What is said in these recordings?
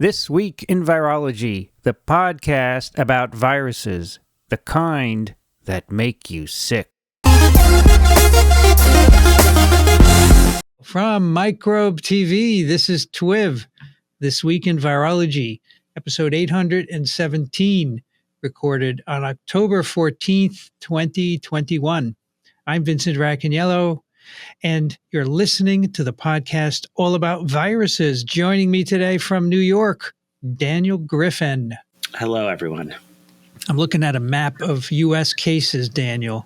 This Week in Virology, the podcast about viruses, the kind that make you sick. From Microbe TV, this is TWiV, This Week in Virology, episode 817, recorded on October 14th, 2021. I'm Vincent Racaniello, and you're listening to the podcast all about viruses. Joining me today from New York, Daniel Griffin. Hello, everyone. I'm looking at a map of U.S. cases, Daniel,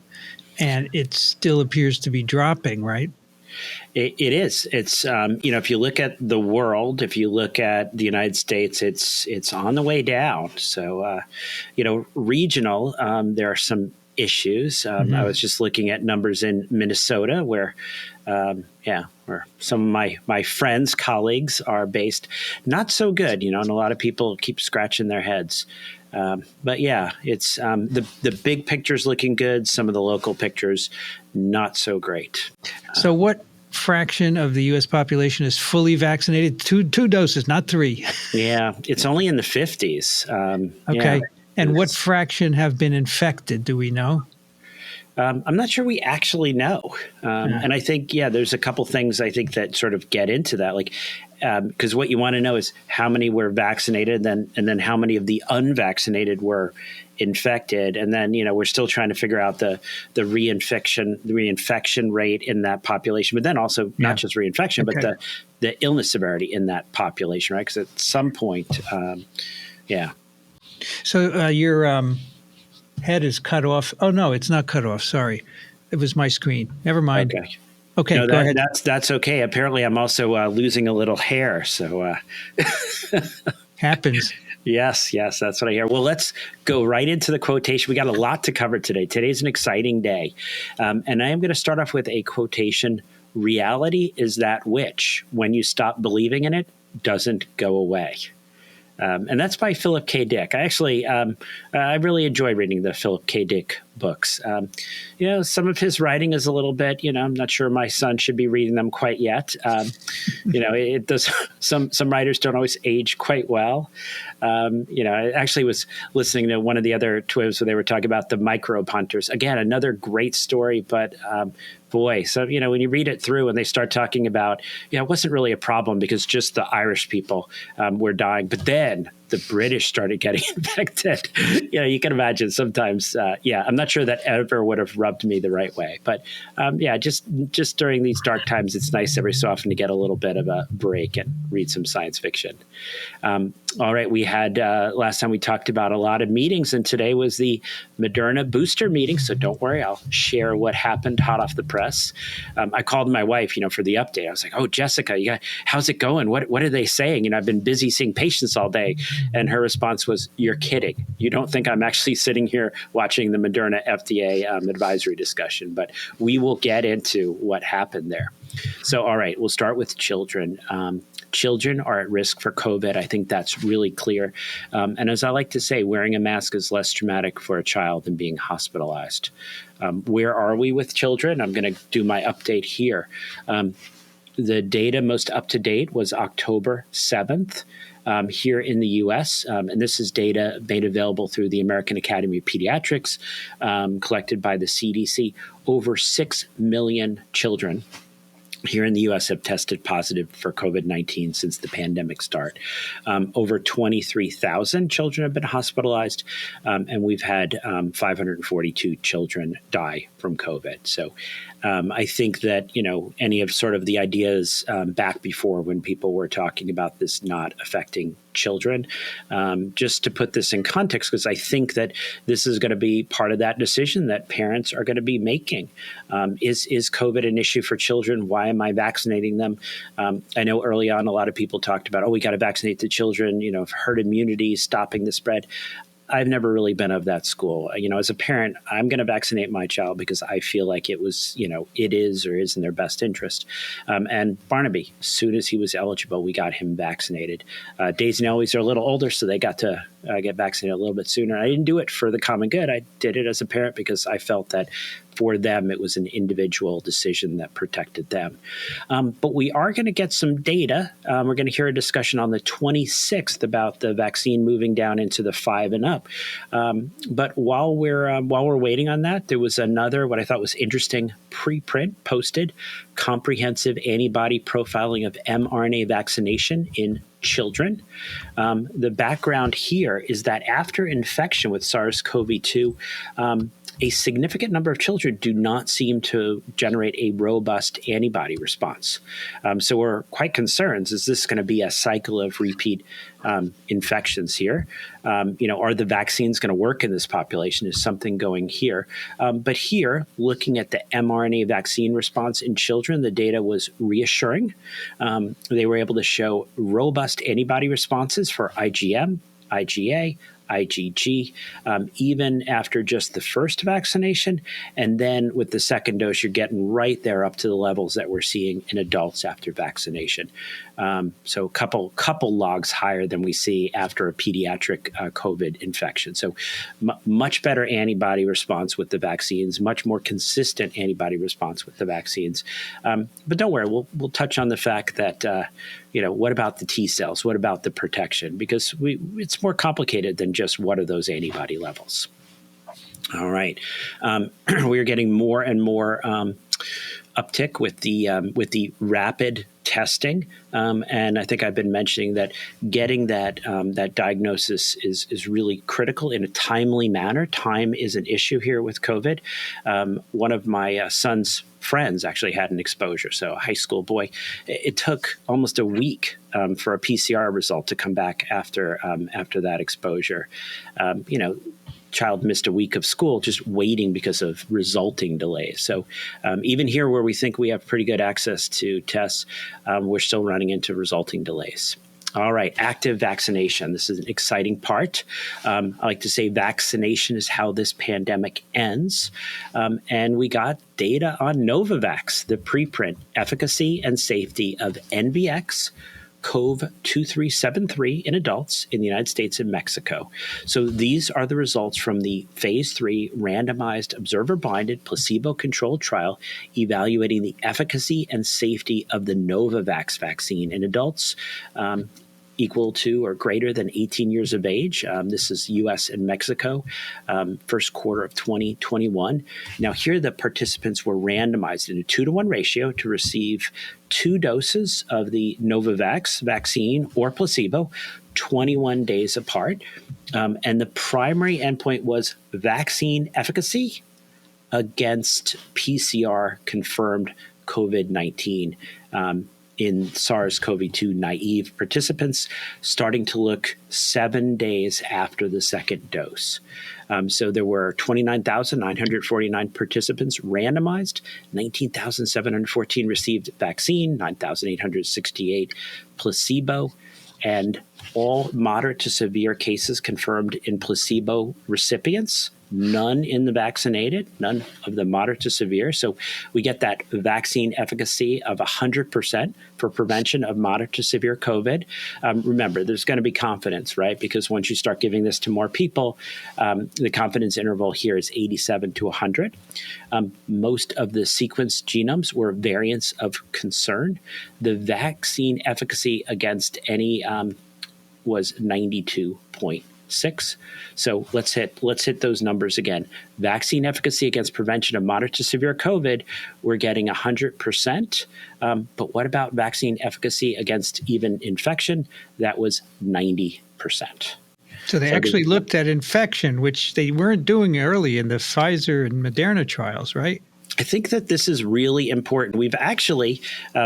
and it still appears to be dropping, right? It is. It's, if you look at the world, if you look at the United States, it's on the way down. So, regional, there are some issues. I was just looking at numbers in Minnesota where some of my friends, colleagues are based. Not so good, and a lot of people keep scratching their heads. But yeah, it's the big picture's looking good. Some of the local pictures, not so great. So what fraction of the U.S. population is fully vaccinated? Two doses, not three. Yeah, it's only in the 50s. Okay. And what fraction have been infected? Do we know? I'm not sure we actually know. And I think, there's a couple things I think that sort of get into that. Like, because what you want to know is how many were vaccinated and then how many of the unvaccinated were infected. And then, we're still trying to figure out the reinfection rate in that population, but then also not just reinfection, but the illness severity in that population, right? Because at some point, So your head is cut off. Oh, no, it's not cut off. Sorry. It was my screen. Never mind. Okay, no, go ahead. That's okay. Apparently, I'm also losing a little hair. So happens. Yes, that's what I hear. Well, let's go right into the quotation. We got a lot to cover today. Today's an exciting day. And I am going to start off with a quotation. Reality is that which, when you stop believing in it, doesn't go away. And that's by Philip K. Dick. I actually, I really enjoy reading the Philip K. Dick books. Some of his writing is a little bit, I'm not sure my son should be reading them quite yet. It does. Some writers don't always age quite well. I actually was listening to one of the other TWiVs where they were talking about the microbe hunters. Again, another great story, but boy, so, when you read it through and they start talking about, it wasn't really a problem because just the Irish people were dying. But then the British started getting infected. You can imagine sometimes, I'm not sure that ever would have rubbed me the right way. But just during these dark times, it's nice every so often to get a little bit of a break and read some science fiction. All right, we had last time we talked about a lot of meetings, and today was the Moderna booster meeting. So don't worry, I'll share what happened hot off the press. I called my wife, for the update. I was like, "Oh, Jessica, how's it going? What are they saying?" I've been busy seeing patients all day. And her response was, "You're kidding. You don't think I'm actually sitting here watching the Moderna FDA advisory discussion." But we will get into what happened there. So, all right, we'll start with children. Children are at risk for COVID. I think that's really clear. And as I like to say, wearing a mask is less traumatic for a child than being hospitalized. Where are we with children? I'm going to do my update here. The data most up to date was October 7th. Here in the U.S., and this is data made available through the American Academy of Pediatrics, collected by the CDC. Over 6 million children here in the U.S. have tested positive for COVID-19 since the pandemic start. Over 23,000 children have been hospitalized, and we've had 542 children die from COVID. So I think that, any of sort of the ideas back before when people were talking about this not affecting children, just to put this in context, because I think that this is going to be part of that decision that parents are going to be making. Is COVID an issue for children? Why am I vaccinating them? I know early on a lot of people talked about, we got to vaccinate the children, herd immunity, stopping the spread. I've never really been of that school. As a parent, I'm going to vaccinate my child because I feel like it was, it is or is in their best interest. And Barnaby, as soon as he was eligible, we got him vaccinated. Daisy and Eloise are a little older, so they got to get vaccinated a little bit sooner. I didn't do it for the common good. I did it as a parent because I felt that for them, it was an individual decision that protected them. But we are going to get some data. We're going to hear a discussion on the 26th about the vaccine moving down into the 5 and up. But while we're waiting on that, there was another, what I thought was interesting, preprint posted, comprehensive antibody profiling of mRNA vaccination in children. The background here is that after infection with SARS-CoV-2, a significant number of children do not seem to generate a robust antibody response. So we're quite concerned. Is this going to be a cycle of repeat infections here? Are the vaccines going to work in this population? Is something going here? But here, looking at the mRNA vaccine response in children, the data was reassuring. They were able to show robust antibody responses for IgM, IgA, IgG, even after just the first vaccination. And then with the second dose, you're getting right there up to the levels that we're seeing in adults after vaccination. So a couple logs higher than we see after a pediatric COVID infection. So much better antibody response with the vaccines, much more consistent antibody response with the vaccines. But don't worry, we'll touch on the fact that what about the T cells? What about the protection? Because it's more complicated than just what are those antibody levels. All right. We're getting more and more uptick with the rapid testing. And I think I've been mentioning that getting that diagnosis is really critical in a timely manner. Time is an issue here with COVID. One of my son's friends actually had an exposure. So a high school boy, it took almost a week for a PCR result to come back after that exposure. Child missed a week of school just waiting because of resulting delays. So even here where we think we have pretty good access to tests, we're still running into resulting delays. All right, active vaccination. This is an exciting part. I like to say vaccination is how this pandemic ends. And we got data on Novavax, the preprint, efficacy and safety of NVX, CoV2373 in adults in the United States and Mexico. So these are the results from the phase 3 randomized observer-blinded placebo-controlled trial evaluating the efficacy and safety of the Novavax vaccine in adults equal to or greater than 18 years of age. This is U.S. and Mexico, first quarter of 2021. Now here the participants were randomized in a 2-to-1 ratio to receive 2 doses of the Novavax vaccine or placebo, 21 days apart. And the primary endpoint was vaccine efficacy against PCR confirmed COVID-19 in SARS-CoV-2 naive participants, starting to look 7 days after the second dose. So there were 29,949 participants randomized, 19,714 received vaccine, 9,868 placebo, and all moderate to severe cases confirmed in placebo recipients, none in the vaccinated, none of the moderate to severe. So we get that vaccine efficacy of 100% for prevention of moderate to severe COVID. Remember, there's going to be confidence, right? Because once you start giving this to more people, the confidence interval here is 87 to 100. Most of the sequenced genomes were variants of concern. The vaccine efficacy against any was 92.6. So let's hit those numbers again. Vaccine efficacy against prevention of moderate to severe COVID, we're getting 100%. But what about vaccine efficacy against even infection? That was 90%. So they actually looked at infection, which they weren't doing early in the Pfizer and Moderna trials, right? I think that this is really important. We've actually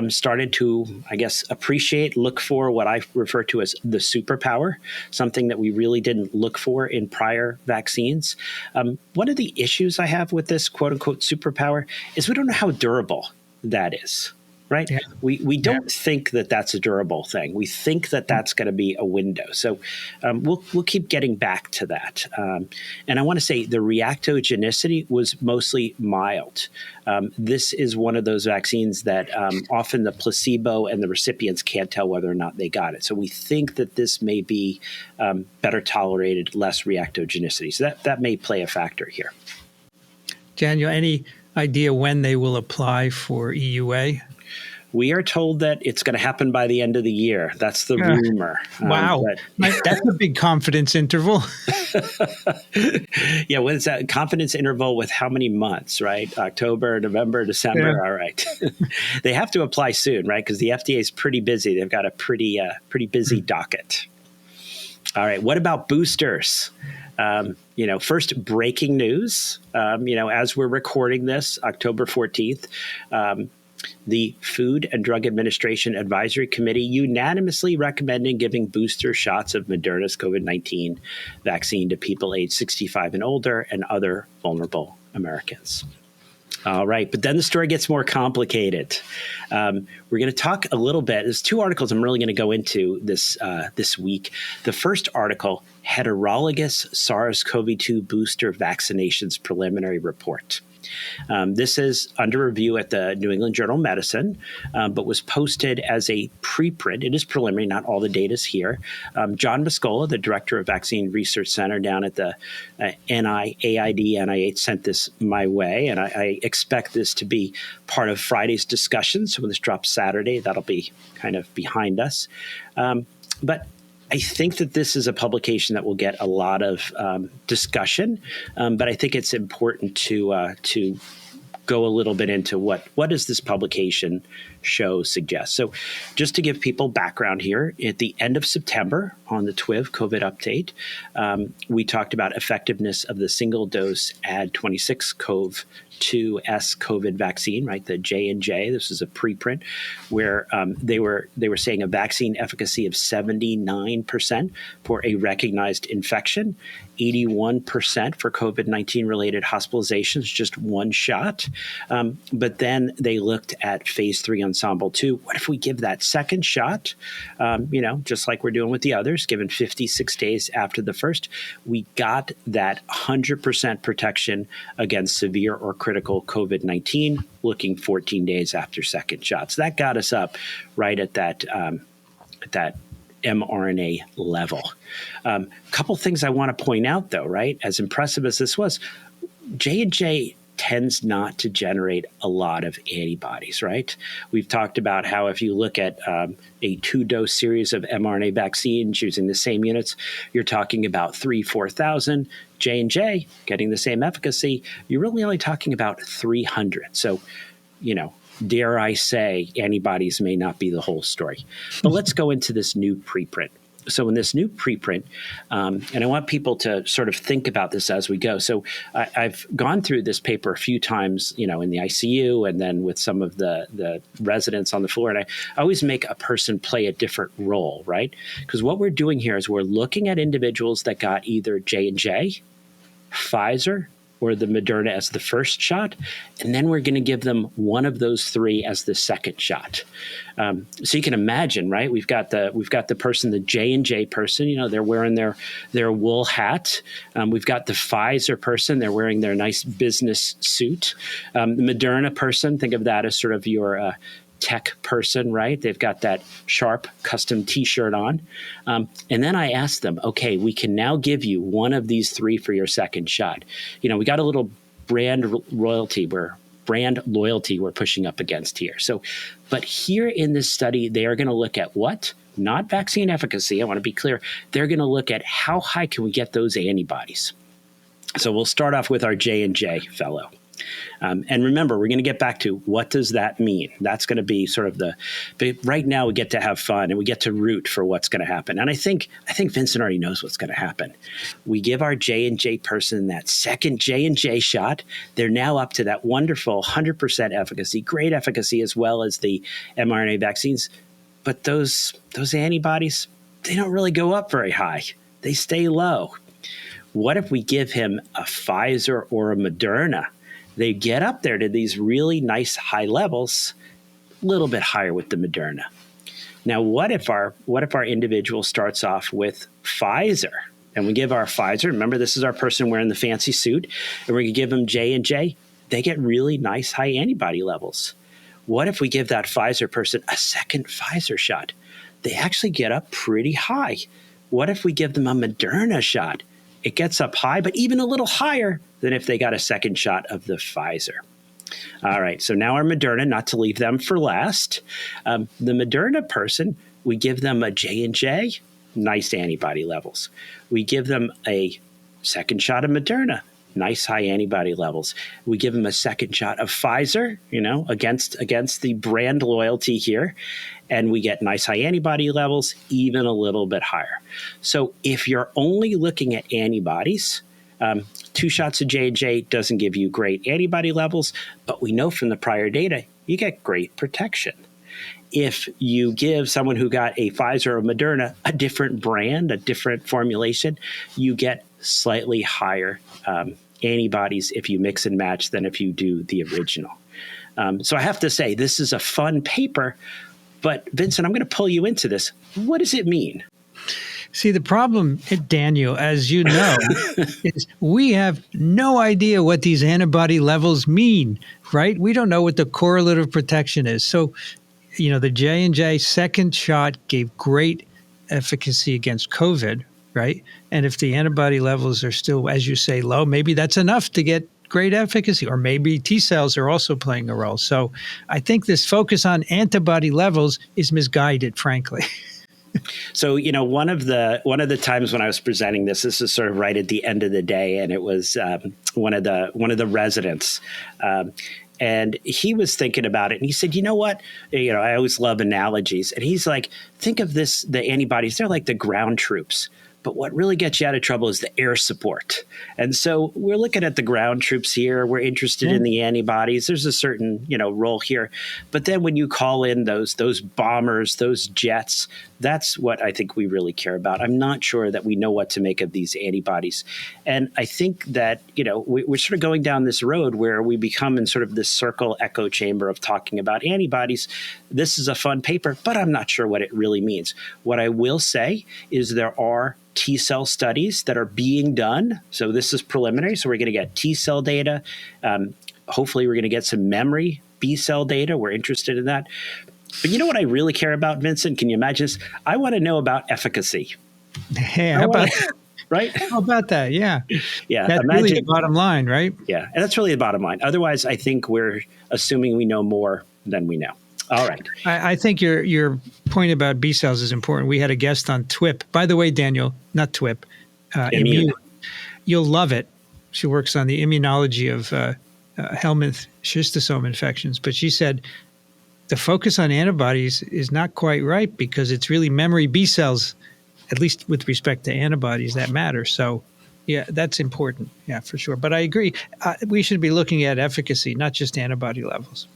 started to, appreciate, look for what I refer to as the superpower, something that we really didn't look for in prior vaccines. One of the issues I have with this quote unquote superpower is we don't know how durable that is. right? Yeah. We don't think that that's a durable thing. We think that that's going to be a window. So we'll keep getting back to that. And I want to say the reactogenicity was mostly mild. This is one of those vaccines that often the placebo and the recipients can't tell whether or not they got it. So we think that this may be better tolerated, less reactogenicity. So that may play a factor here. Daniel, any idea when they will apply for EUA? We are told that it's going to happen by the end of the year. That's the rumor. Wow. That's a big confidence interval. Yeah, what is that? Confidence interval with how many months, right? October, November, December. Yeah. All right. They have to apply soon, right? Because the FDA is pretty busy. They've got a pretty busy docket. All right. What about boosters? First breaking news, as we're recording this, October 14th, the Food and Drug Administration Advisory Committee unanimously recommending giving booster shots of Moderna's COVID-19 vaccine to people aged 65 and older and other vulnerable Americans. All right. But then the story gets more complicated. We're going to talk a little bit. There's two articles I'm really going to go into this week. The first article, Heterologous SARS-CoV-2 Booster Vaccinations Preliminary Report. This is under review at the New England Journal of Medicine, but was posted as a preprint. It is preliminary, not all the data is here. John Mascola, the director of Vaccine Research Center down at the NIH, sent this my way, and I expect this to be part of Friday's discussion. So when this drops Saturday, that'll be kind of behind us. But I think that this is a publication that will get a lot of discussion, but I think it's important to go a little bit into what does this publication suggest. So just to give people background here, at the end of September on the TWiV COVID update, we talked about effectiveness of the single-dose Ad26-CoV-2S COVID vaccine, right? The J&J. This is a preprint where they were saying a vaccine efficacy of 79% for a recognized infection, 81% for COVID-19 related hospitalizations, just one shot. But then they looked at phase 3 Ensemble 2. What if we give that second shot, just like we're doing with the others, given 56 days after the first? We got that 100% protection against severe or critical COVID-19, looking 14 days after second shots. That got us up right at that mRNA level. Couple things I want to point out, though, right? As impressive as this was, J&J tends not to generate a lot of antibodies, right? We've talked about how if you look at a 2-dose series of mRNA vaccines using the same units, you're talking about 3,000-4,000. J&J getting the same efficacy, you're really only talking about 300. So, dare I say, antibodies may not be the whole story. But let's go into this new preprint. So in this new preprint, and I want people to sort of think about this as we go. So I've gone through this paper a few times, in the ICU and then with some of the residents on the floor. And I always make a person play a different role, right? Because what we're doing here is we're looking at individuals that got either J&J, Pfizer, or the Moderna as the first shot, and then we're going to give them one of those three as the second shot. So you can imagine, right? We've got the person, the J&J person. They're wearing their wool hat. We've got the Pfizer person. They're wearing their nice business suit. The Moderna person, think of that as sort of your tech person, right? They've got that sharp custom T-shirt on. And then I asked them, okay, we can now give you one of these three for your second shot. We got a little brand loyalty we're pushing up against here. So, but here in this study, they are going to look at what? Not vaccine efficacy. I want to be clear. They're going to look at how high can we get those antibodies. So we'll start off with our J&J fellow. And remember, we're going to get back to what does that mean? That's going to be sort of but right now we get to have fun and we get to root for what's going to happen. And I think Vincent already knows what's going to happen. We give our J&J person that second J&J shot. They're now up to that wonderful 100% efficacy, great efficacy, as well as the mRNA vaccines. But those antibodies, they don't really go up very high. They stay low. What if we give him a Pfizer or a Moderna? They get up there to these really nice high levels, little bit higher with the Moderna. Now, what if our individual starts off with Pfizer, and we give our Pfizer? Remember, this is our person wearing the fancy suit, and we're going to give them J&J. They get really nice high antibody levels. What if we give that Pfizer person a second Pfizer shot? They actually get up pretty high. What if we give them a Moderna shot? It gets up high, but even a little higher than if they got a second shot of the Pfizer. All right, so now our Moderna, not to leave them for last. The Moderna person, we give them a J&J, nice antibody levels. We give them a second shot of Moderna, nice high antibody levels. We give them a second shot of Pfizer, against the brand loyalty here, and we get nice high antibody levels, even a little bit higher. So if you're only looking at antibodies, 2 shots of J&J doesn't give you great antibody levels, but we know from the prior data, you get great protection. If you give someone who got a Pfizer or Moderna a different brand, a different formulation, you get slightly higher antibodies if you mix and match than if you do the original. So I have to say, this is a fun paper, but Vincent, I'm going to pull you into this. What does it mean? See, the problem, Daniel, as you know, is we have no idea what these antibody levels mean, right? We don't know what the correlative protection is. So, the J&J second shot gave great efficacy against COVID, right? And if the antibody levels are still, as you say, low, maybe that's enough to get great efficacy, or maybe T cells are also playing a role. So I think this focus on antibody levels is misguided, frankly. So, one of the times when I was presenting this is sort of right at the end of the day, and it was one of the residents, and he was thinking about it, and he said, "You know what? I always love analogies." And he's like, "Think of this: the antibodies, they're like the ground troops. But what really gets you out of trouble is the air support." And so we're looking at the ground troops here. We're interested in the antibodies. There's a certain, role here. But then when you call in those bombers, those jets, that's what I think we really care about. I'm not sure that we know what to make of these antibodies. And I think that, we're sort of going down this road where we become in sort of this circle echo chamber of talking about antibodies. This is a fun paper, but I'm not sure what it really means. What I will say is there are T cell studies that are being done. So this is preliminary. So we're going to get T cell data. Hopefully we're going to get some memory B cell data. We're interested in that. But you know what I really care about, Vincent? Can you imagine this? I want to know about efficacy. Hey, how about right? How about that? Yeah. Yeah. That's really the bottom line, right? Yeah. And that's really the bottom line. Otherwise, I think we're assuming we know more than we know. All right. I think your point about B cells is important. We had a guest on TWiP. By the way, Daniel, not TWiP, Immune. You'll love it. She works on the immunology of helminth schistosome infections. But she said the focus on antibodies is not quite right because it's really memory B cells, at least with respect to antibodies, that matter. So, yeah, that's important. Yeah, for sure. But I agree. We should be looking at efficacy, not just antibody levels.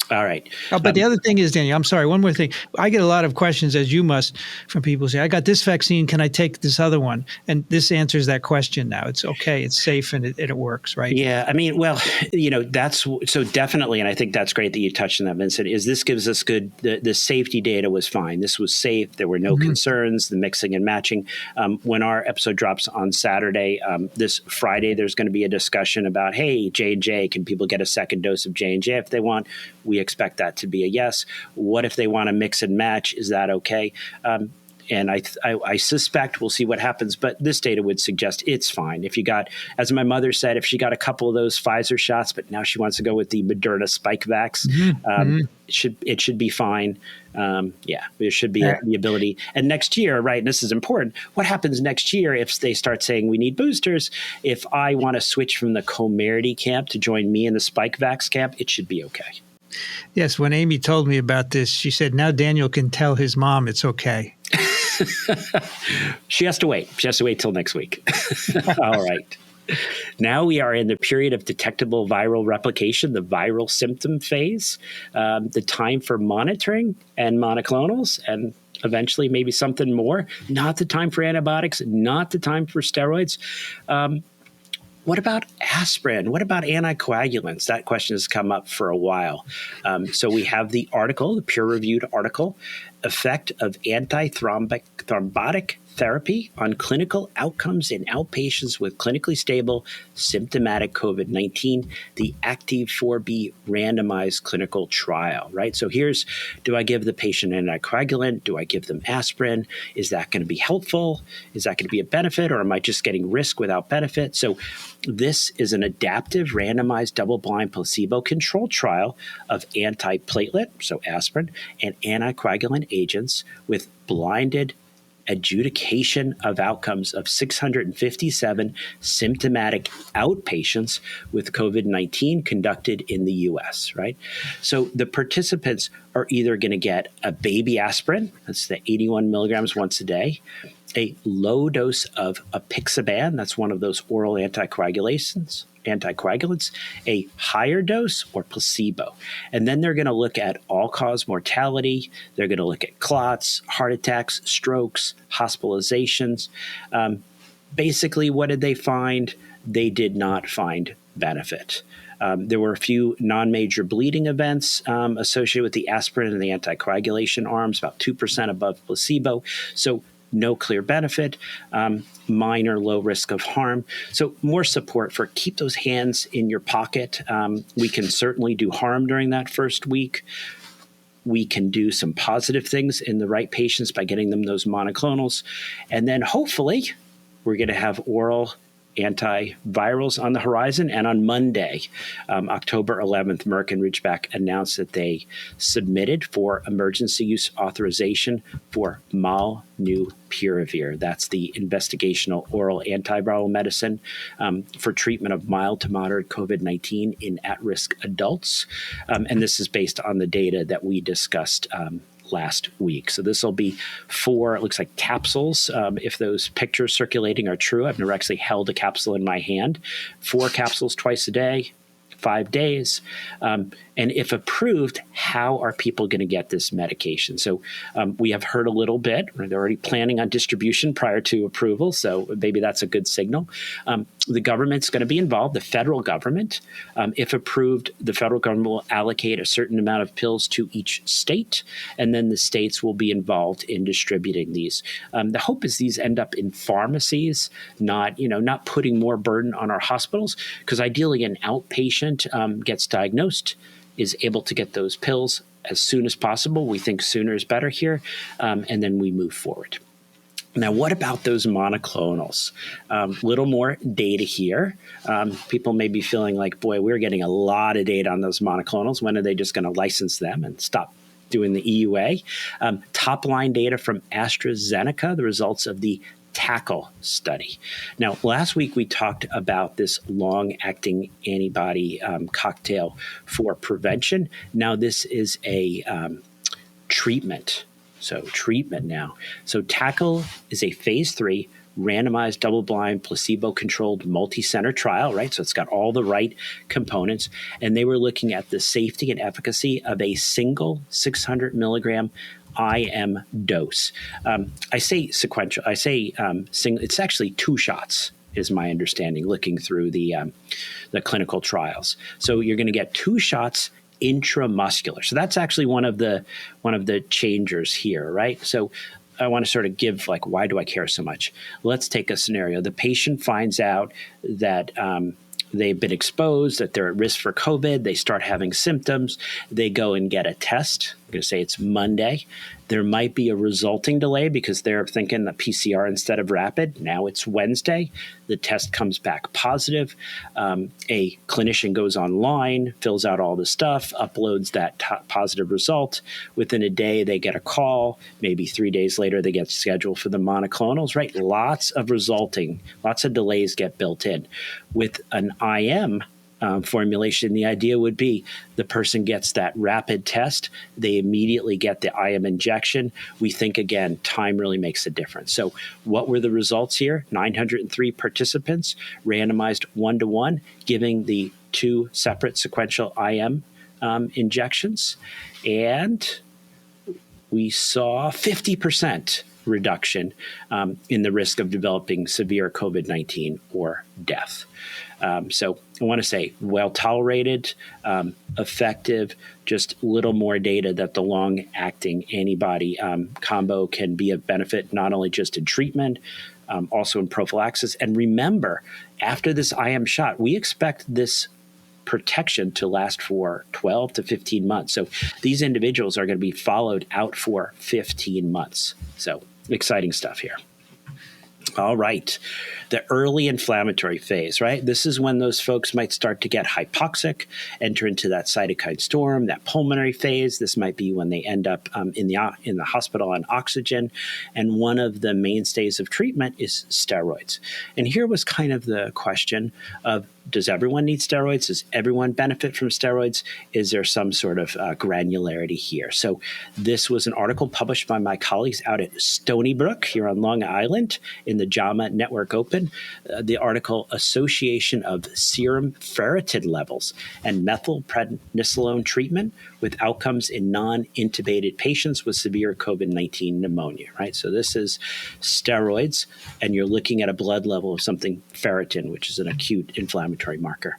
All right. But the other thing is, Daniel, I'm sorry, one more thing. I get a lot of questions, as you must, from people who say, I got this vaccine, can I take this other one? And this answers that question now. It's okay, it's safe, and it works, right? Yeah, I mean, well, that's so definitely, and I think that's great that you touched on that, Vincent, is this gives us the safety data was fine. This was safe. There were no concerns, the mixing and matching. When our episode drops on Saturday, this Friday, there's going to be a discussion about, hey, J&J, can people get a second dose of J&J if they want? We expect that to be a yes. What if they want to mix and match? Is that okay? And I suspect we'll see what happens, but this data would suggest it's fine. If you got, as my mother said, if she got a couple of those Pfizer shots, but now she wants to go with the Moderna Spikevax, it should be fine. There should be the ability. And next year, right, and this is important, what happens next year if they start saying we need boosters? If I want to switch from the Comirnaty camp to join me in the Spikevax camp, it should be okay. Yes, when Amy told me about this, she said, now Daniel can tell his mom it's okay. She has to wait. She has to wait till next week. All right. Now we are in the period of detectable viral replication, the viral symptom phase, the time for monitoring and monoclonals, and eventually maybe something more. Not the time for antibiotics, not the time for steroids. what about aspirin? What about anticoagulants? That question has come up for a while. So we have the article, the peer-reviewed article, Effect of Antithrombotic Therapy on Clinical Outcomes in Outpatients with Clinically Stable Symptomatic COVID-19, the Active 4B randomized clinical trial, right? So here's, do I give the patient an anticoagulant? Do I give them aspirin? Is that going to be helpful? Is that going to be a benefit, or am I just getting risk without benefit? So this is an adaptive randomized double-blind placebo-controlled trial of antiplatelet, so aspirin, and anticoagulant agents with blinded adjudication of outcomes of 657 symptomatic outpatients with COVID-19 conducted in the US, right? So the participants are either going to get a baby aspirin, that's the 81 milligrams once a day, a low dose of apixaban, that's one of those oral anticoagulants, a higher dose, or placebo. And then they're going to look at all-cause mortality. They're going to look at clots, heart attacks, strokes, hospitalizations. Basically, what did they find? They did not find benefit. There were a few non-major bleeding events associated with the aspirin and the anticoagulation arms, about 2% above placebo. So no clear benefit, minor low risk of harm. So more support for keep those hands in your pocket. We can certainly do harm during that first week. We can do some positive things in the right patients by getting them those monoclonals. And then hopefully we're going to have oral antivirals on the horizon. And on Monday, October 11th, Merck and Ridgeback announced that they submitted for emergency use authorization for molnupiravir. That's the investigational oral antiviral medicine for treatment of mild to moderate COVID-19 in at-risk adults. And this is based on the data that we discussed last week. So this will be 4, it looks like capsules. If those pictures circulating are true, I've never actually held a capsule in my hand. 4 capsules twice a day, 5 days. And if approved, how are people going to get this medication? So we have heard a little bit. They're already planning on distribution prior to approval, so maybe that's a good signal. The government's going to be involved, the federal government. If approved, the federal government will allocate a certain amount of pills to each state, and then the states will be involved in distributing these. The hope is these end up in pharmacies, not putting more burden on our hospitals, because ideally an outpatient gets diagnosed, is able to get those pills as soon as possible. We think sooner is better here, and then we move forward. Now, what about those monoclonals? Little more data here. People may be feeling like, boy, we're getting a lot of data on those monoclonals. When are they just going to license them and stop doing the EUA? Top-line data from AstraZeneca, the results of the TACKLE study. Now, last week we talked about this long-acting antibody cocktail for prevention. Now, this is a treatment. So treatment now. So TACKLE is a phase 3 randomized double-blind placebo-controlled multi-center trial, right? So it's got all the right components. And they were looking at the safety and efficacy of a single 600 milligram IM dose. I say sequential. I say single. It's actually 2 shots, is my understanding, looking through the clinical trials. So you're going to get 2 shots intramuscular. So that's actually one of the changers here, right? So I want to sort of give, like, why do I care so much? Let's take a scenario. The patient finds out that they've been exposed, that they're at risk for COVID. They start having symptoms. They go and get a test. I'm going to say it's Monday. There might be a resulting delay because they're thinking the PCR instead of rapid. Now it's Wednesday. The test comes back positive. A clinician goes online, fills out all the stuff, uploads that positive result. Within a day, they get a call. Maybe 3 days later, they get scheduled for the monoclonals, right? Lots of delays get built in. With an IM formulation, the idea would be the person gets that rapid test. They immediately get the IM injection. We think, again, time really makes a difference. So what were the results here? 903 participants randomized 1-to-1, giving the 2 separate sequential IM injections. And we saw 50% reduction in the risk of developing severe COVID-19 or death. So I want to say well tolerated, effective, just a little more data that the long-acting antibody combo can be of benefit, not only just in treatment, also in prophylaxis. And remember, after this IM shot, we expect this protection to last for 12 to 15 months. So these individuals are going to be followed out for 15 months. So exciting stuff here. All right. The early inflammatory phase, right? This is when those folks might start to get hypoxic, enter into that cytokine storm, that pulmonary phase. This might be when they end up in the hospital on oxygen. And one of the mainstays of treatment is steroids. And here was kind of the question of, does everyone need steroids? Does everyone benefit from steroids? Is there some sort of granularity here? So this was an article published by my colleagues out at Stony Brook here on Long Island in the JAMA Network Open. The article, Association of Serum Ferritin Levels and Methylprednisolone Treatment with Outcomes in Non-Intubated Patients with Severe COVID-19 Pneumonia, right? So this is steroids, and you're looking at a blood level of something ferritin, which is an acute inflammatory marker.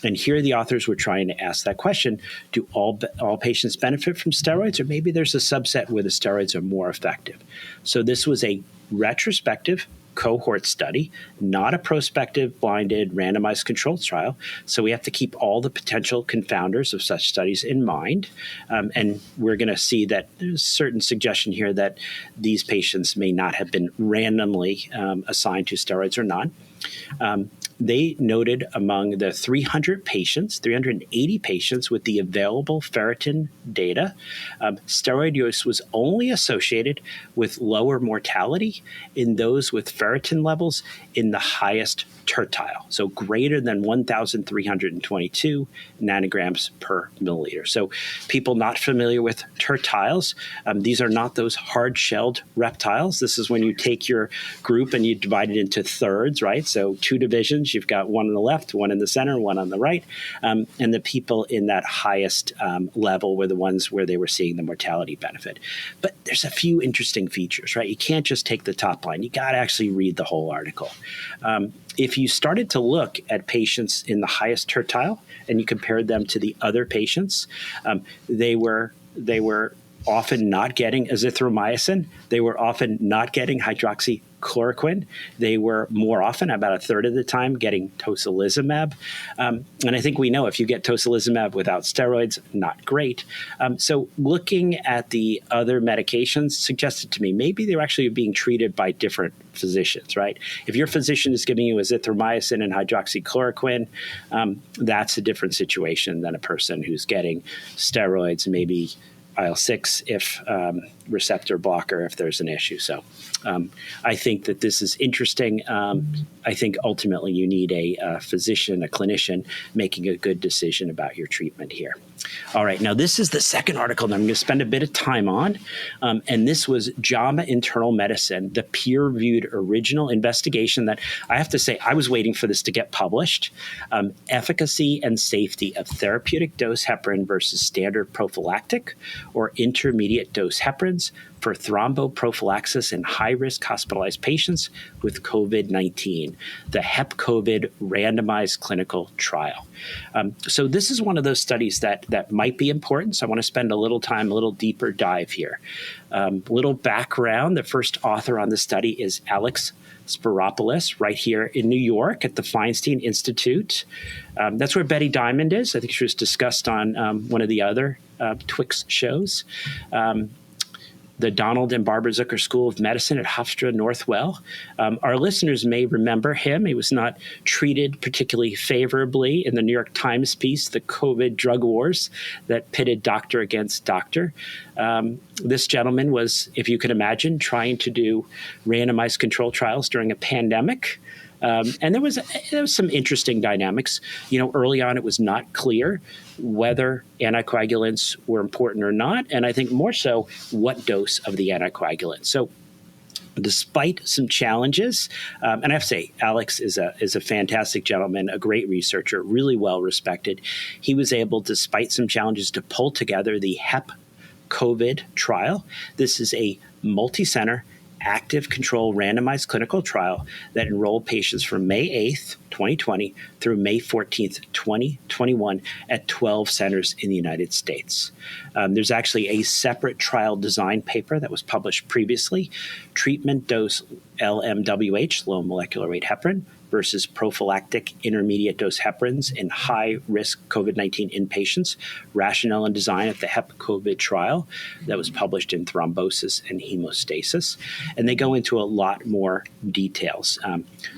And here the authors were trying to ask that question, do all patients benefit from steroids, or maybe there's a subset where the steroids are more effective? So this was a retrospective cohort study, not a prospective, blinded, randomized controlled trial. So we have to keep all the potential confounders of such studies in mind. And we're going to see that there's a certain suggestion here that these patients may not have been randomly assigned to steroids or not. They noted among the 380 patients with the available ferritin data, steroid use was only associated with lower mortality in those with ferritin levels in the highest tertile, so greater than 1,322 nanograms per milliliter. So people not familiar with tertiles, these are not those hard-shelled reptiles. This is when you take your group and you divide it into thirds, right? So two divisions, you've got one on the left, one in the center, one on the right. And the people in that highest level were the ones where they were seeing the mortality benefit. But there's a few interesting features, right? You can't just take the top line. You got to actually read the whole article. If you started to look at patients in the highest tertile and you compared them to the other patients, they were often not getting azithromycin. They were often not getting hydroxychloroquine. They were more often, about a third of the time, getting tocilizumab. And I think we know if you get tocilizumab without steroids, not great. So looking at the other medications suggested to me maybe they're actually being treated by different physicians, right? If your physician is giving you azithromycin and hydroxychloroquine, that's a different situation than a person who's getting steroids, maybe IL-6 if receptor blocker if there's an issue. So I think that this is interesting. I think ultimately you need a physician, a clinician, making a good decision about your treatment here. All right, now this is the second article that I'm going to spend a bit of time on, and this was JAMA Internal Medicine, the peer-reviewed original investigation that I have to say I was waiting for this to get published, efficacy and safety of therapeutic dose heparin versus standard prophylactic or intermediate dose heparins for thromboprophylaxis in high-risk hospitalized patients with COVID-19, the HEP-COVID randomized clinical trial. So this is one of those studies that might be important. So I want to spend a little time, a little deeper dive here. Little background, the first author on the study is Alex Spiropoulos, right here in New York at the Feinstein Institute. That's where Betty Diamond is. I think she was discussed on one of the other TWiV shows. The Donald and Barbara Zucker School of Medicine at Hofstra Northwell. Our listeners may remember him. He was not treated particularly favorably in the New York Times piece, The COVID Drug Wars, that pitted doctor against doctor. This gentleman was, if you can imagine, trying to do randomized control trials during a pandemic. And there was some interesting dynamics. You know, early on, it was not clear whether anticoagulants were important or not, and I think more so what dose of the anticoagulant. So despite some challenges, and I have to say, Alex is a fantastic gentleman, a great researcher, really well respected. He was able, despite some challenges, to pull together the HEP-COVID trial. This is a multi-center, active control randomized clinical trial that enrolled patients from May 8th, 2020 through May 14th, 2021 at 12 centers in the United States. There's actually a separate trial design paper that was published previously, treatment dose LMWH, low molecular weight heparin, versus prophylactic intermediate dose heparins in high-risk COVID-19 inpatients, rationale and design of the HEP-COVID trial that was published in Thrombosis and Hemostasis. And they go into a lot more details.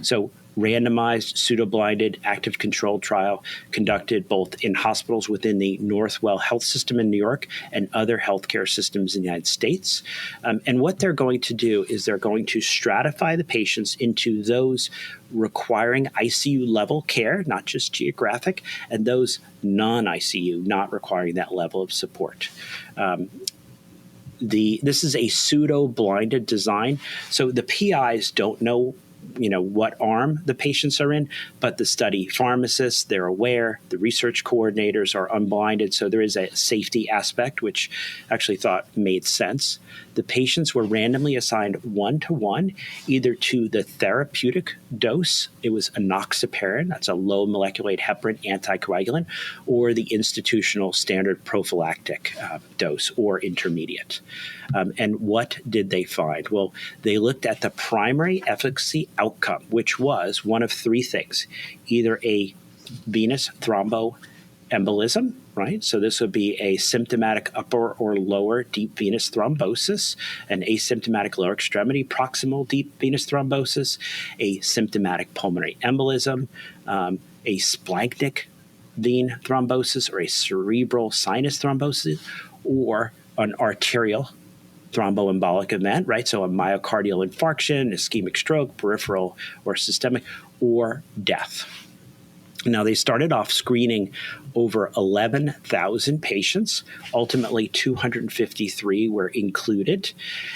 So randomized, pseudo-blinded, active control trial conducted both in hospitals within the Northwell Health System in New York and other healthcare systems in the United States. And what they're going to do is they're going to stratify the patients into those requiring ICU level care, not just geographic, and those non-ICU, not requiring that level of support. This is a pseudo-blinded design, so the PIs don't know what arm the patients are in, but the study pharmacists, they're aware, the research coordinators are unblinded, so there is a safety aspect, which actually thought made sense. The patients were randomly assigned 1-to-1, either to the therapeutic dose, it was enoxaparin, that's a low molecular weight heparin anticoagulant, or the institutional standard prophylactic dose or intermediate. And what did they find? Well, they looked at the primary efficacy outcome, which was one of three things, either a venous thromboembolism, right? So this would be a symptomatic upper or lower deep venous thrombosis, an asymptomatic lower extremity proximal deep venous thrombosis, a symptomatic pulmonary embolism, a splanchnic vein thrombosis or a cerebral sinus thrombosis, or an arterial thromboembolic event, right? So a myocardial infarction, ischemic stroke, peripheral or systemic, or death. Now, they started off screening over 11,000 patients. Ultimately, 253 were included.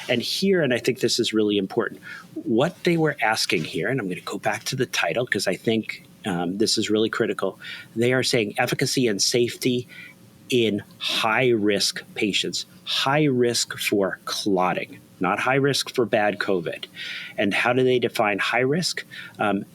And here, and I think this is really important, what they were asking here, and I'm going to go back to the title because I think this is really critical. They are saying efficacy and safety in high-risk patients, high risk for clotting, not high risk for bad COVID. And how do they define high risk?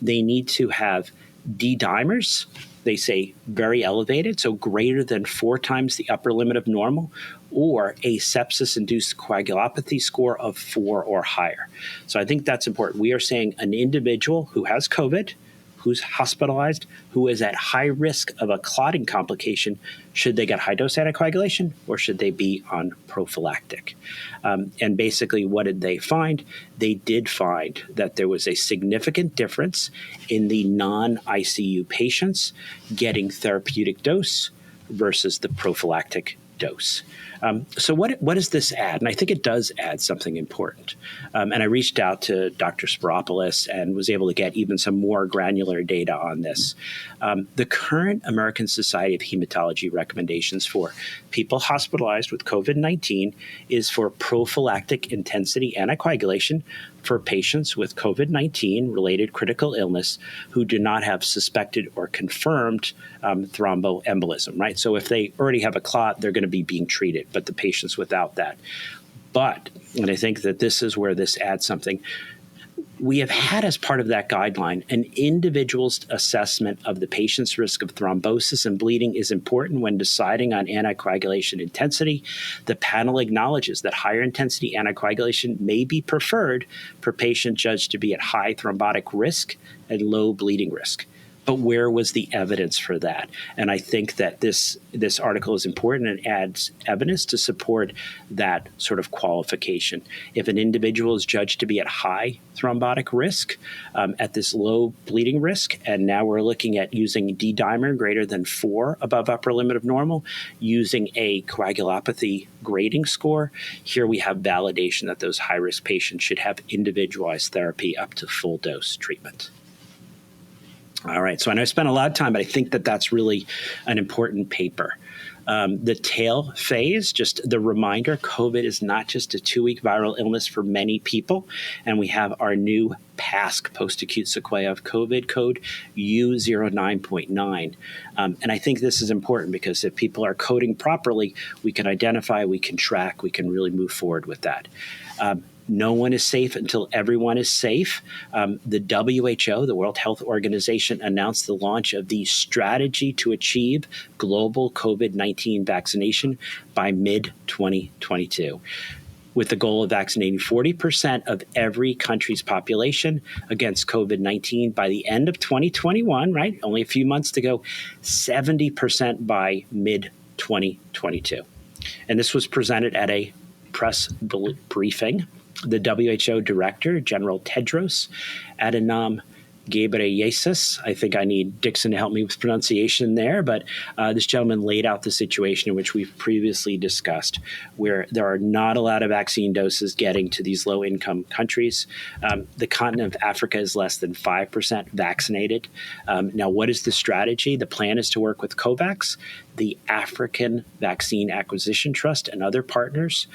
They need to have D-dimers, they say very elevated, so greater than 4 times the upper limit of normal, or a sepsis-induced coagulopathy score of 4 or higher. So I think that's important. We are saying an individual who has COVID, who's hospitalized, who is at high risk of a clotting complication, should they get high-dose anticoagulation or should they be on prophylactic? And basically, what did they find? They did find that there was a significant difference in the non-ICU patients getting therapeutic dose versus the prophylactic dose. So what does this add? And I think it does add something important. And I reached out to Dr. Spiropoulos and was able to get even some more granular data on this. The current American Society of Hematology recommendations for people hospitalized with COVID-19 is for prophylactic intensity anticoagulation for patients with COVID-19 related critical illness who do not have suspected or confirmed thromboembolism, right? So if they already have a clot, they're going to be being treated, but the patients without that. But, and I think that this is where this adds something, we have had as part of that guideline an individual's assessment of the patient's risk of thrombosis and bleeding is important when deciding on anticoagulation intensity. The panel acknowledges that higher intensity anticoagulation may be preferred for patients judged to be at high thrombotic risk and low bleeding risk. But where was the evidence for that? And I think that this article is important and adds evidence to support that sort of qualification. If an individual is judged to be at high thrombotic risk, at this low bleeding risk, and now we're looking at using D-dimer greater than 4 above upper limit of normal, using a coagulopathy grading score, here we have validation that those high-risk patients should have individualized therapy up to full dose treatment. All right, so I know I spent a lot of time, but I think that that's really an important paper. The tail phase, just the reminder, COVID is not just a 2-week viral illness for many people, and we have our new PASC, post-acute sequelae of COVID code U09.9. And I think this is important because if people are coding properly, we can identify, we can track, we can really move forward with that. No one is safe until everyone is safe. The WHO, the World Health Organization, announced the launch of the strategy to achieve global COVID-19 vaccination by mid-2022, with the goal of vaccinating 40% of every country's population against COVID-19 by the end of 2021, right? Only a few months to go, 70% by mid-2022. And this was presented at a press briefing. The WHO Director, General Tedros Adhanom Ghebreyesus. I think I need Dixon to help me with pronunciation there, but this gentleman laid out the situation in which we've previously discussed, where there are not a lot of vaccine doses getting to these low-income countries. The continent of Africa is less than 5% vaccinated. Now, what is the strategy? The plan is to work with COVAX, the African Vaccine Acquisition Trust, and other partners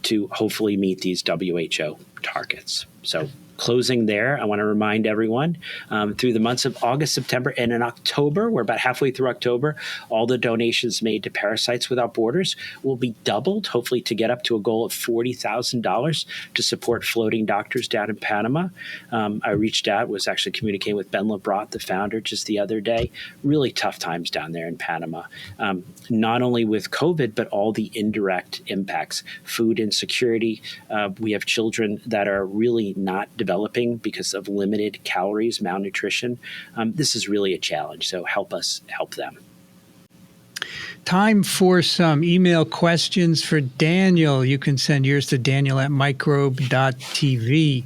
to hopefully meet these WHO targets. So, closing there, I want to remind everyone through the months of August, September, and in October, we're about halfway through October, all the donations made to Parasites Without Borders will be doubled, hopefully to get up to a goal of $40,000 to support floating doctors down in Panama. I reached out, was actually communicating with Ben LeBrat, the founder, just the other day. Really tough times down there in Panama, not only with COVID, but all the indirect impacts, food insecurity. We have children that are really not developing because of limited calories, malnutrition. This is really a challenge, so help us help them. Time for some email questions for Daniel. You can send yours to daniel@microbe.tv.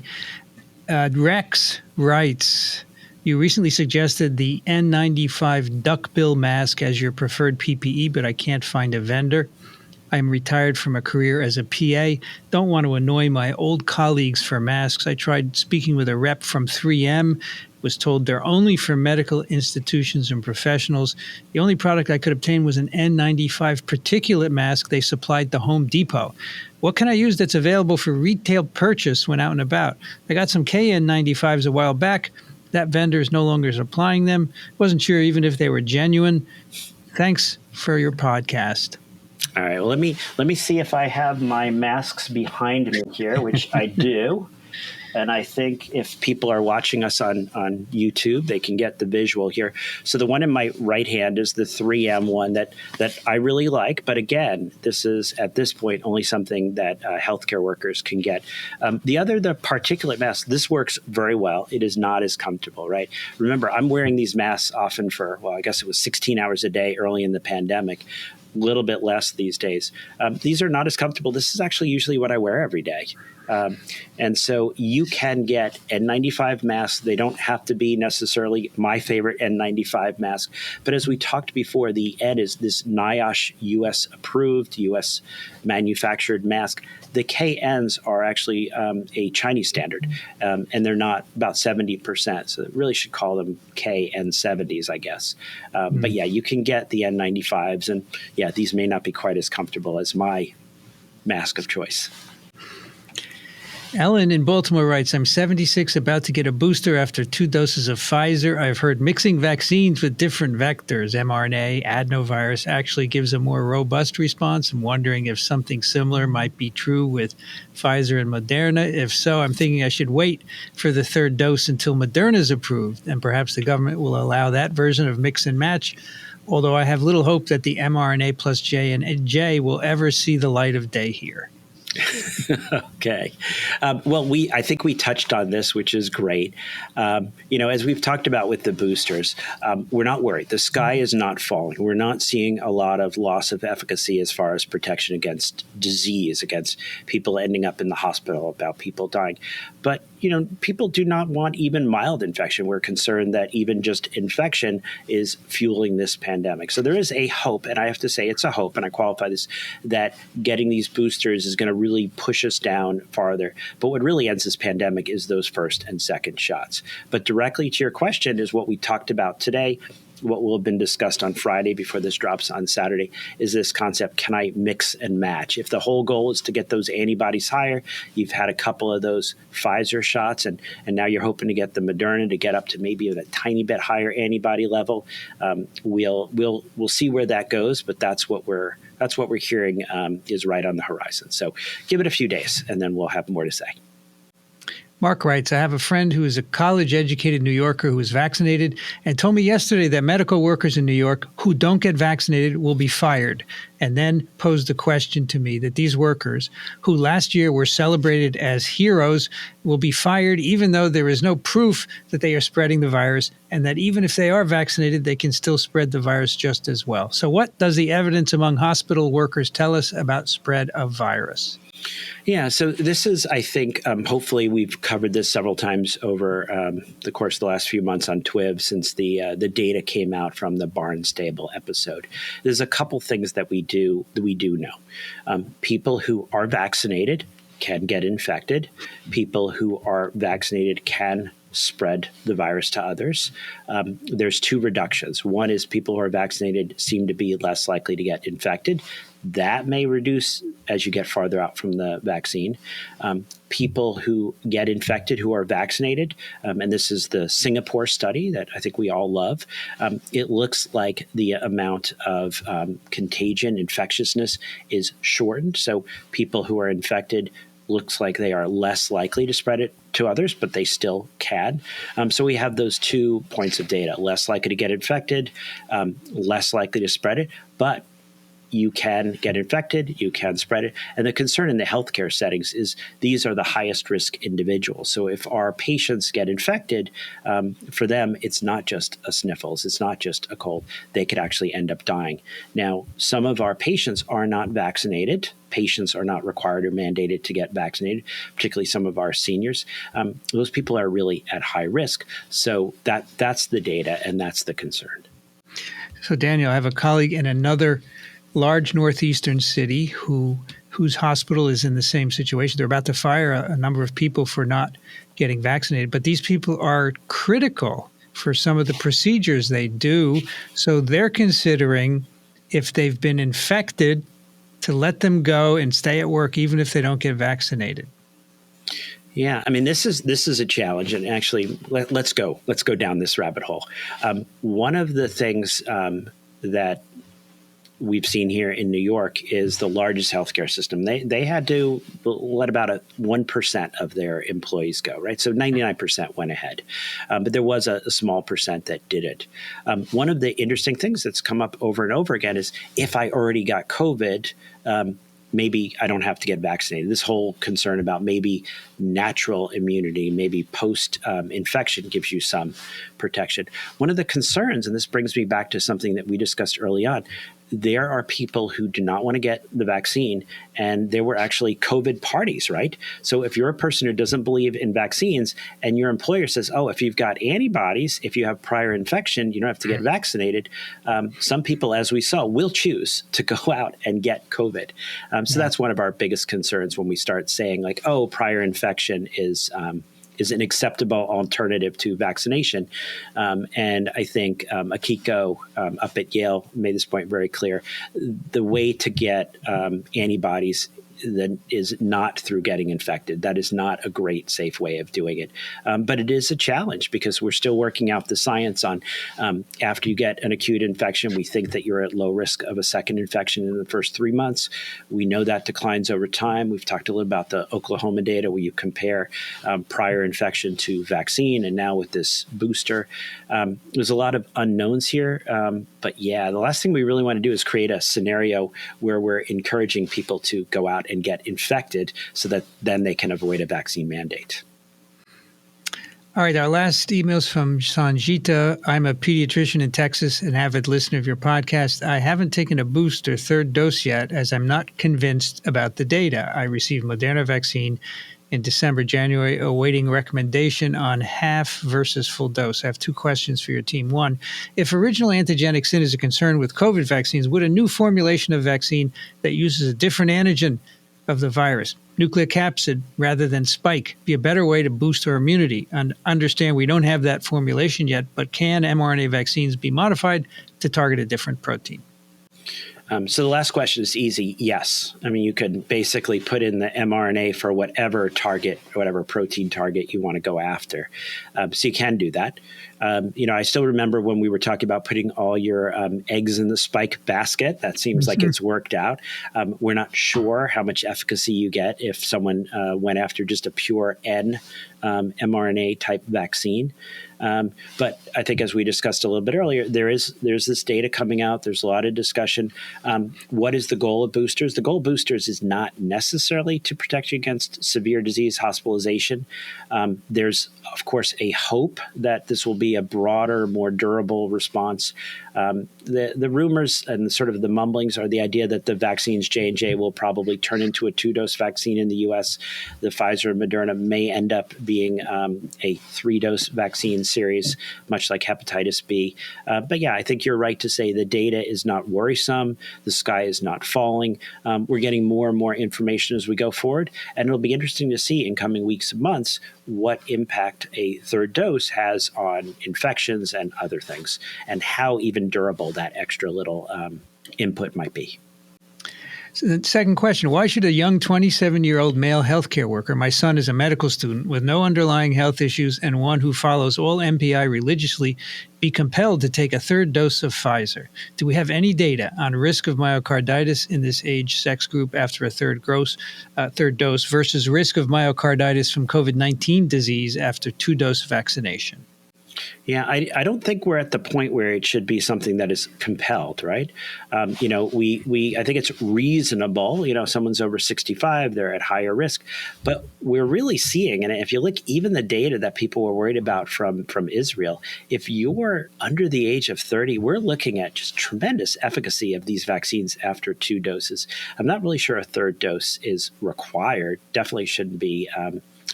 Rex writes, you recently suggested the N95 duckbill mask as your preferred PPE, but I can't find a vendor. I'm retired from a career as a PA. Don't want to annoy my old colleagues for masks. I tried speaking with a rep from 3M, was told they're only for medical institutions and professionals. The only product I could obtain was an N95 particulate mask they supplied to Home Depot. What can I use that's available for retail purchase when out and about? I got some KN95s a while back. That vendor is no longer supplying them. Wasn't sure even if they were genuine. Thanks for your podcast. All right. Well, let me see if I have my masks behind me here, which I do. And I think if people are watching us on YouTube, they can get the visual here. So the one in my right hand is the 3M one that I really like. But again, this is at this point only something that healthcare workers can get. The particulate mask, this works very well. It is not as comfortable, right? Remember, I'm wearing these masks often for, I guess it was 16 hours a day early in the pandemic. Little bit less these days. These are not as comfortable. This is actually usually what I wear every day. And so you can get N95 masks. They don't have to be necessarily my favorite N95 mask. But as we talked before, the N is this NIOSH US approved, US manufactured mask. The KNs are actually a Chinese standard, and they're not about 70%. So it really should call them KN70s, I guess. But yeah, you can get the N95s. And yeah, these may not be quite as comfortable as my mask of choice. Ellen in Baltimore writes, I'm 76, about to get a booster after 2 doses of Pfizer. I've heard mixing vaccines with different vectors, mRNA, adenovirus, actually gives a more robust response. I'm wondering if something similar might be true with Pfizer and Moderna. If so, I'm thinking I should wait for the 3rd dose until Moderna is approved, and perhaps the government will allow that version of mix and match. Although I have little hope that the mRNA plus J and J will ever see the light of day here. Okay. Well, I think we touched on this, which is great. As we've talked about with the boosters, we're not worried. The sky is not falling. We're not seeing a lot of loss of efficacy as far as protection against disease, against people ending up in the hospital, about people dying. But, people do not want even mild infection. We're concerned that even just infection is fueling this pandemic. So there is a hope, and I have to say it's a hope, and I qualify this, that getting these boosters is going to really push us down farther. But what really ends this pandemic is those first and second shots. But directly to your question is what we talked about today. what will have been discussed on Friday before this drops on Saturday is this concept: can I mix and match? If the whole goal is to get those antibodies higher, you've had a couple of those Pfizer shots, and now you're hoping to get the Moderna to get up to maybe a tiny bit higher antibody level. We'll see where that goes, but that's what we're hearing is right on the horizon. So give it a few days, and then we'll have more to say. Mark writes, I have a friend who is a college-educated New Yorker who is vaccinated and told me yesterday that medical workers in New York who don't get vaccinated will be fired, and then posed the question to me that these workers, who last year were celebrated as heroes, will be fired even though there is no proof that they are spreading the virus, and that even if they are vaccinated, they can still spread the virus just as well. So what does the evidence among hospital workers tell us about spread of virus? Yeah, so this is, I think, hopefully we've covered this several times over the course of the last few months on TWiV since the data came out from the Barnstable episode. There's a couple things that we do know. People who are vaccinated can get infected. People who are vaccinated can spread the virus to others. There's two reductions. One is people who are vaccinated seem to be less likely to get infected. That may reduce as you get farther out from the vaccine. People who get infected who are vaccinated, and this is the Singapore study that I think we all love, it looks like the amount of contagion, infectiousness is shortened. So people who are infected looks like they are less likely to spread it to others, but they still can. So we have those 2 points of data: less likely to get infected, less likely to spread it, but you can get infected, you can spread it. And the concern in the healthcare settings is these are the highest risk individuals. So if our patients get infected, for them, it's not just a sniffles, it's not just a cold. They could actually end up dying. Now, some of our patients are not vaccinated. Patients are not required or mandated to get vaccinated, particularly some of our seniors. Those people are really at high risk. So that's the data, and that's the concern. So, Daniel, I have a colleague in another large northeastern city whose hospital is in the same situation. They're about to fire a number of people for not getting vaccinated, but these people are critical for some of the procedures they do. So they're considering, if they've been infected, to let them go and stay at work even if they don't get vaccinated. Yeah, I mean, this is a challenge, and actually, let's go down this rabbit hole. One of the things that we've seen here in New York is the largest healthcare system. They had to let about 1% of their employees go, right? So 99% went ahead. But there was a small percent that didn't. One of the interesting things that's come up over and over again is, if I already got COVID, maybe I don't have to get vaccinated. This whole concern about maybe natural immunity, maybe post-infection gives you some protection. One of the concerns, and this brings me back to something that we discussed early on, there are people who do not want to get the vaccine, and there were actually COVID parties, right? So if you're a person who doesn't believe in vaccines and your employer says, oh, if you've got antibodies, if you have prior infection, you don't have to get vaccinated, some people, as we saw, will choose to go out and get COVID. So that's one of our biggest concerns when we start saying, like, oh, prior infection is an acceptable alternative to vaccination. And I think Akiko up at Yale made this point very clear. The way to get antibodies then is not through getting infected. That is not a great, safe way of doing it. But it is a challenge because we're still working out the science on after you get an acute infection, we think that you're at low risk of a second infection in the first 3 months. We know that declines over time. We've talked a little about the Oklahoma data where you compare prior infection to vaccine, and now with this booster. There's a lot of unknowns here. But yeah, the last thing we really want to do is create a scenario where we're encouraging people to go out and get infected so that then they can avoid a vaccine mandate. All right, our last email's from Sanjita. I'm a pediatrician in Texas, an avid listener of your podcast. I haven't taken a booster third dose yet, as I'm not convinced about the data. I received Moderna vaccine in December, January, awaiting recommendation on half versus full dose. I have two questions for your team. One, if original antigenic sin is a concern with COVID vaccines, would a new formulation of vaccine that uses a different antigen of the virus. Nucleocapsid rather than spike be a better way to boost our immunity. And understand we don't have that formulation yet, but can mRNA vaccines be modified to target a different protein? So the last question is easy. Yes. I mean, you could basically put in the mRNA for whatever target, whatever protein target you want to go after. So you can do that. I still remember when we were talking about putting all your eggs in the spike basket. That seems like it's worked out. We're not sure how much efficacy you get if someone went after just a pure N mRNA type vaccine. But I think, as we discussed a little bit earlier, there's this data coming out. There's a lot of discussion. What is the goal of boosters? The goal of boosters is not necessarily to protect you against severe disease, hospitalization. There's, of course, a hope that this will be a broader, more durable response. The rumors and sort of the mumblings are the idea that the vaccines J&J will probably turn into a 2-dose vaccine in the U.S. The Pfizer and Moderna may end up being a 3-dose vaccine series, much like hepatitis B. But yeah, I think you're right to say the data is not worrisome. The sky is not falling. We're getting more and more information as we go forward. And it'll be interesting to see in coming weeks and months what impact a third dose has on infections and other things, and how even durable that extra little input might be. So the second question, why should a young 27-year-old male healthcare worker, my son is a medical student with no underlying health issues and one who follows all MPI religiously, be compelled to take a third dose of Pfizer? Do we have any data on risk of myocarditis in this age sex group after a third dose versus risk of myocarditis from COVID-19 disease after 2-dose vaccination? Yeah, I don't think we're at the point where it should be something that is compelled, right? I think it's reasonable. Someone's over 65, they're at higher risk, but we're really seeing, and if you look, even the data that people were worried about from Israel, if you're under the age of 30, we're looking at just tremendous efficacy of these vaccines after 2 doses. I'm not really sure a third dose is required. Definitely shouldn't be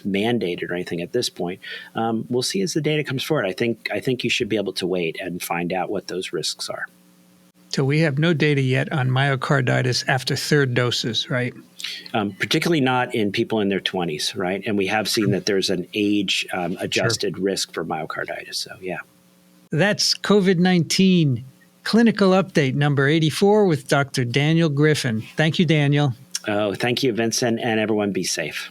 mandated or anything at this point. We'll see as the data comes forward. I think you should be able to wait and find out what those risks are. So we have no data yet on myocarditis after third doses, right? Particularly not in people in their 20s, right? And we have seen that there's an age adjusted risk for myocarditis. So yeah. That's COVID-19 clinical update number 84 with Dr. Daniel Griffin. Thank you, Daniel. Oh, thank you, Vincent, and everyone be safe.